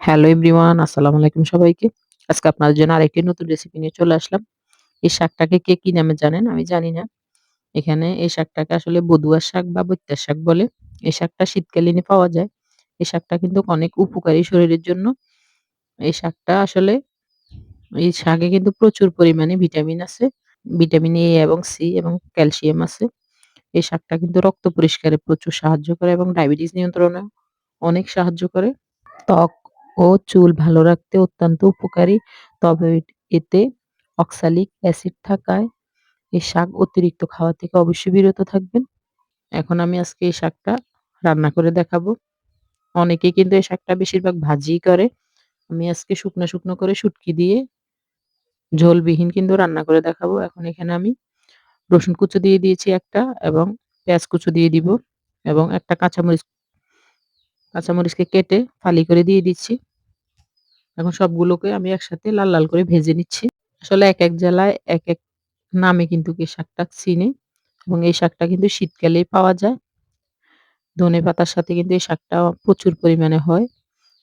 Hello everyone, আসসালামু আলাইকুম সবাইকে। আজকে আপনাদের জন্য আরেকটি নতুন রেসিপি নিয়ে চলে আসলাম। এই শাকটাকে কে কি নামে জানেন? আমি জানি না। এখানে এই শাকটাকে আসলে বদুয়ার শাক বা বৈত্যের শাক বলে। এই শাকটা শীতকালীনই পাওয়া যায়। এই শাকটা কিন্তু অনেক উপকারী শরীরের জন্য। এই শাকটা আসলে এই শাকে কিন্তু প্রচুর পরিমাণে ভিটামিন আছে। ভিটামিন এ এবং সি এবং ক্যালসিয়াম আছে। এই শাকটা কিন্তু রক্ত পরিষ্কারে প্রচুর সাহায্য করে এবং ডায়াবেটিস নিয়ন্ত্রণেও অনেক সাহায্য করে। ত্বক ও চুল ভালো রাখতে অত্যন্ত উপকারী। তবে এতে অক্সালিক অ্যাসিড থাকায় এই শাক অতিরিক্ত খাওয়া থেকে অবশ্যই বিরত থাকবেন। এখন আমি আজকে এই শাকটা রান্না করে দেখাবো। অনেকেই কিন্তু এই শাকটা বেশিরভাগ ভাজিই করে। আমি আজকে শুকনো, শুকনো করে শুটকি দিয়ে ঝোলবিহীন কিন্তু রান্না করে দেখাবো। এখন এখানে আমি রসুন কুচো দিয়ে দিয়েছি একটা এবং পেঁয়াজ কুচো দিয়ে দিব এবং একটা কাঁচামরিচকে কেটে ফালি করে দিয়ে দিচ্ছি। এখন সবগুলোকে আমি একসাথে লাল, লাল করে ভেজে নিচ্ছি। আসলে একেক জেলায় একেক নামে কিন্তু এই শাকটা চিনে এবং এই শাকটা কিন্তু শীতকালেই পাওয়া যায়। ধনেপাতার সাথে কিন্তু এই শাকটা প্রচুর পরিমাণে হয়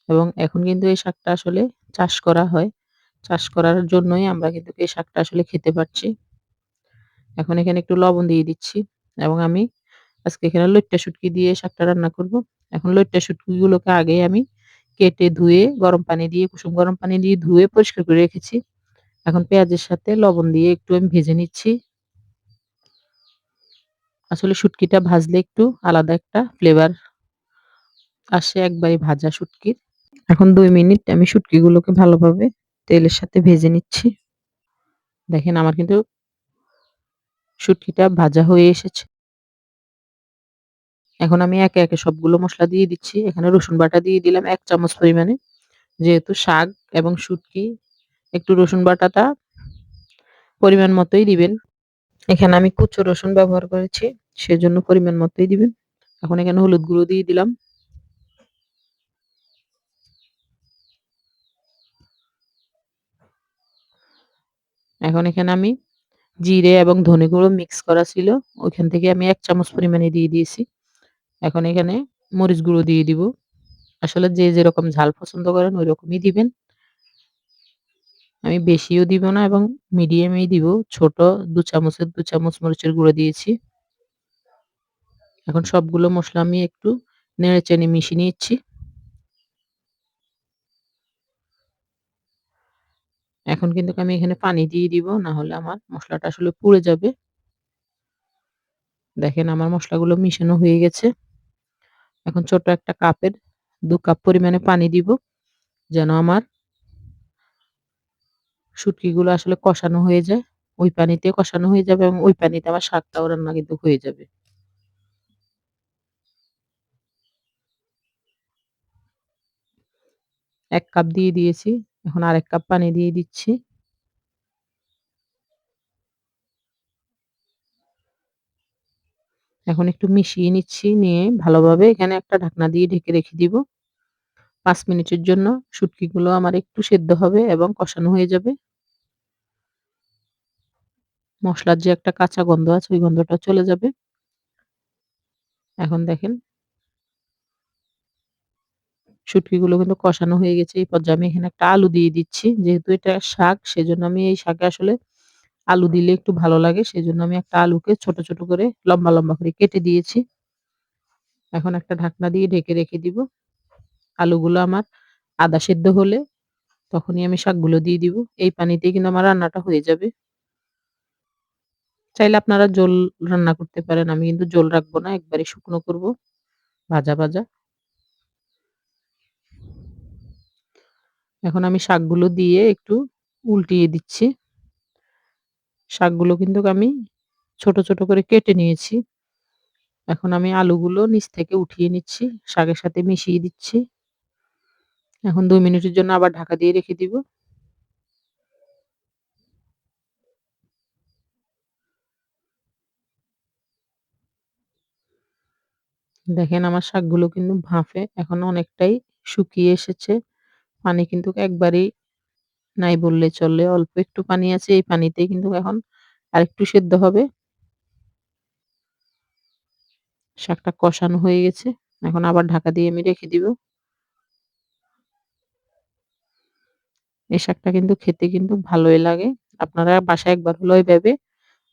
এবং এখন কিন্তু এই শাকটা আসলে চাষ করা হয়। চাষ করার জন্যই আমরা কিন্তু এই শাকটা আসলে খেতে পারছি। এখন এখানে একটু লবণ দিয়ে দিচ্ছি এবং আমি আজকে এখানে লইট্টা শুটকি দিয়ে শাকটা রান্না করব। এখন লইট্টা শুটকিগুলোকে আগেই আমি কেটে ধুয়ে গরম পানি দিয়ে কুসুম গরম পানি দিয়ে ধুয়ে পরিষ্কার করে রেখেছি। এখন পেঁয়াজের সাথে লবণ দিয়ে একটু আমি ভেজে নিচ্ছি। আসলে শুটকিটা ভাজলে একটু আলাদা একটা ফ্লেভার আসে একবারে ভাজা শুটকির। এখন ২ মিনিট আমি শুটকিগুলোকে ভালোভাবে তেলের সাথে ভেজে নিচ্ছি। দেখেন আমার কিন্তু শুটকিটা ভাজা হয়ে এসেছে। এখন আমি একে, একে সবগুলো মসলা দিয়ে দিচ্ছি। এখানে রসুন বাটা দিয়ে দিলাম ১ চামচ পরিমাণে। যেহেতু শাক এবং শুটকি একটু রসুন বাটাটা পরিমাণ মতোই দিবেন। এখানে আমি কুচো রসুন ব্যবহার করেছি, সেজন্য পরিমাণ মতোই দিবেন। এখন এখানে হলুদ গুঁড়ো দিয়ে দিলাম। এখন এখানে আমি জিরে এবং ধনে গুঁড়ো মিক্স করা ছিল। ওইখান থেকে আমি ১ চামচ পরিমাণে দিয়ে দিয়েছি। এখন এখানে মরিচ গুঁড়ো দিয়ে দিব। আসলে যে যেরকম ঝাল পছন্দ করেন ঐরকমই দিবেন। আমি বেশিও দিব না এবং মিডিয়ামই দিব। ছোট ২ চামচের ২ চামচ মরিচের গুঁড়ো দিয়েছি। এখন সবগুলো মসলা আমি একটু নেড়েচেড়ে মিশিয়ে নিচ্ছি। এখন কিন্তু আমি এখানে পানি দিয়ে দিব। না হলে আমার মসলাটা আসলে পুড়ে যাবে। দেখেন আমার মসলাগুলো মিশানো হয়ে গেছে। এখন ছোট একটা কাপের ২ কাপ পরিমাণে পানি দিব। যেন আমার শুটকিগুলো আসলে কষানো হয়ে যায়। ওই পানিতে কষানো হয়ে যাবে এবং ওই পানিতে আমার শাকটাও রান্না কিন্তু হয়ে যাবে। ১ কাপ দিয়ে দিয়েছি। এখন আরেক কাপ পানি দিয়ে দিচ্ছি। এখন একটু মিশিয়ে নিচ্ছি, নিয়ে ভালোভাবে এখানে একটা ঢাকনা দিয়ে ঢেকে রেখে দিব। ৫ মিনিটের জন্য শুটকিগুলো আমার একটু সেদ্ধ হবে এবং কষানো হয়ে যাবে। মসলার যে একটা কাঁচা গন্ধ আছে ওই গন্ধটা চলে যাবে। এখন দেখেন শুটকিগুলো কিন্তু কষানো হয়ে গেছে। এই পর্যায়ে আমি এখানে একটা আলু দিয়ে দিচ্ছি। যেহেতু এটা শাক সেজন্য আমি এই শাকে আসলে আলু দিলে একটু ভালো লাগে। সেজন্য আমি একটা আলুকে ছোট, ছোট করে লম্বা, লম্বা করে কেটে দিয়েছি। এখন একটা ঢাকনা দিয়ে ঢেকে রেখে দিব। আলুগুলো আমার আধা সেদ্ধ হলে তখনই আমি শাকগুলো দিয়ে দিব। এই পানিতেই কিন্তু আমার রান্নাটা হয়ে যাবে। চাইলে আপনারা ঝোল রান্না করতে পারেন। আমি কিন্তু ঝোল রাখবো না। একবারে শুকনো করব। ভাজা, ভাজা। এখন আমি শাকগুলো দিয়ে একটু উল্টিয়ে দিচ্ছি। শাকগুলো কিন্তু আমি ছোট, ছোট করে কেটে নিয়েছি। এখন আমি আলুগুলো নিচ থেকে উঠিয়ে নিচ্ছি। শাকের সাথে মিশিয়ে দিচ্ছি। এখন ২ মিনিটের জন্য আবার ঢাকা দিয়ে রেখে দিব। দেখেন আমার শাকগুলো কিন্তু ভাফে এখন অনেকটাই শুকিয়ে এসেছে। পানি কিন্তু একবারেই নাই বললে চলে। অল্প একটু পানি আছে। এই পানিতেই কিন্তু এখন আরেকটু সেদ্ধ হবে। শাকটা কষানো হয়ে গেছে। এখন আবার ঢাকা দিয়ে আমি রেখে দিব। এই শাকটা কিন্তু খেতে কিন্তু ভালোই লাগে। আপনারা বাসায় একবার হলেও এভাবে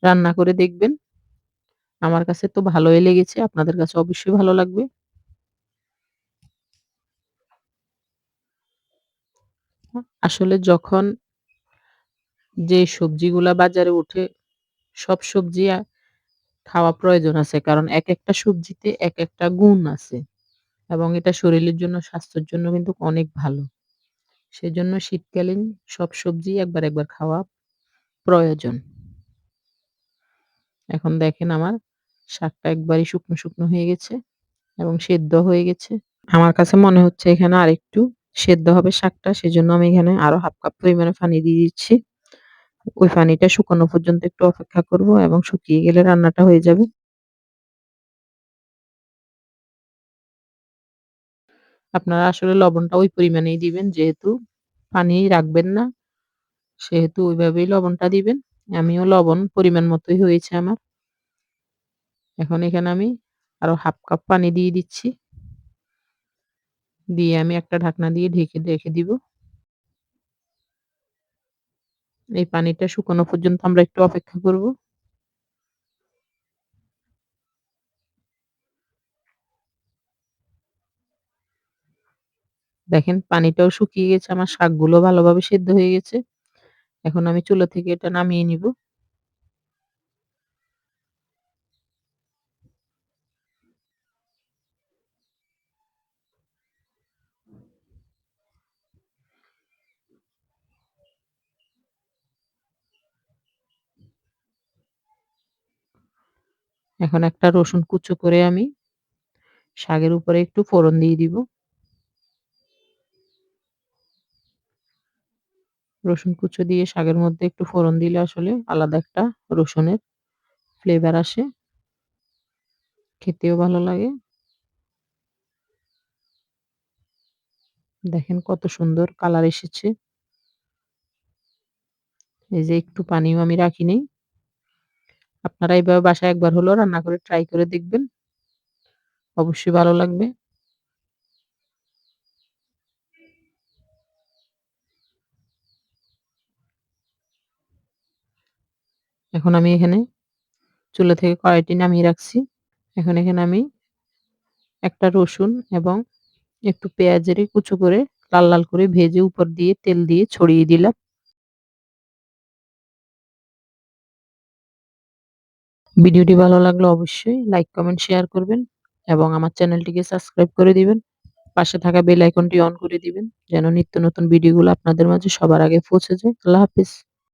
রান্না করে দেখবেন। আমার কাছে তো ভালোই লেগেছে। আপনাদের কাছে অবশ্যই ভালো লাগবে। আসলে যখন যে সবজিগুলা বাজারে উঠে, সব সবজি খাওয়া প্রয়োজন আছে। কারণ একেকটা সবজিতে একেকটা গুণ আছে এবং এটা শরীরের জন্য, স্বাস্থ্যের জন্য কিন্তু অনেক ভালো। সেজন্য শীতকালীন সব সবজি একবার খাওয়া প্রয়োজন। এখন দেখেন আমার শাকটা একবারই শুকনো হয়ে গেছে এবং সেদ্ধ হয়ে গেছে। আমার কাছে মনে হচ্ছে এখানে আরেকটু সেদ্ধ হবে শাকটা। সেজন্য আমি এখানে আরো 1/2 কাপ পরিমাণে পানি দিয়ে দিচ্ছি। ওই পানিটা শুকানো পর্যন্ত একটু অপেক্ষা করব এবং শুকিয়ে গেলে রান্নাটা হয়ে যাবে। আপনারা আসলে লবণটা ওই পরিমাণেই দিবেন, যেহেতু পানি রাখবেন না, সেহেতু ওইভাবেই লবণটা দিবেন। আমিও লবণ পরিমাণ মতোই হয়েছে আমার। এখন এখানে আমি আরো 1/2 কাপ পানি দিয়ে দিচ্ছি। দিয়ে আমি একটা ঢাকনা দিয়ে ঢেকে রেখে দিব। এই পানিটা শুকানো পর্যন্ত আমরা একটু অপেক্ষা করব। দেখেন পানিটাও শুকিয়ে গেছে, আমার শাকগুলো ভালোভাবে সেদ্ধ হয়ে গেছে। এখন আমি চুলা থেকে এটা নামিয়ে নিব। এখন একটা রসুন কুচো করে আমি শাকের উপরে একটু ফোড়ন দিয়ে দিব। রসুন কুচো দিয়ে শাকের মধ্যে একটু ফোড়ন দিলে আসলে আলাদা একটা রসুনের ফ্লেভার আসে। খেতেও ভালো লাগে। দেখেন কত সুন্দর কালার এসেছে। এই যে একটু পানিও আমি রাখি নাই। আপনারা এভাবে বাসায় একবার হলেও রান্না করে ট্রাই করে দেখবেন। অবশ্যই ভালো লাগবে। এখন আমি এখানে চুলা থেকে কড়াইটি নামিয়ে রাখছি। এখন এখানে আমি একটা রসুন এবং একটু পেঁয়াজের কুচো করে লাল করে ভেজে উপর দিয়ে তেল দিয়ে ছড়িয়ে দিলাম। ভিডিওটি ভালো লাগলে অবশ্যই লাইক, কমেন্ট, শেয়ার করবেন এবং আমার চ্যানেলটিকে সাবস্ক্রাইব করে দিবেন। পাশে থাকা বেল আইকনটি অন করে দিবেন যেন নিত্য নতুন ভিডিওগুলো আপনাদের মাঝে সবার আগে পৌঁছে যায়। আল্লাহ হাফেজ।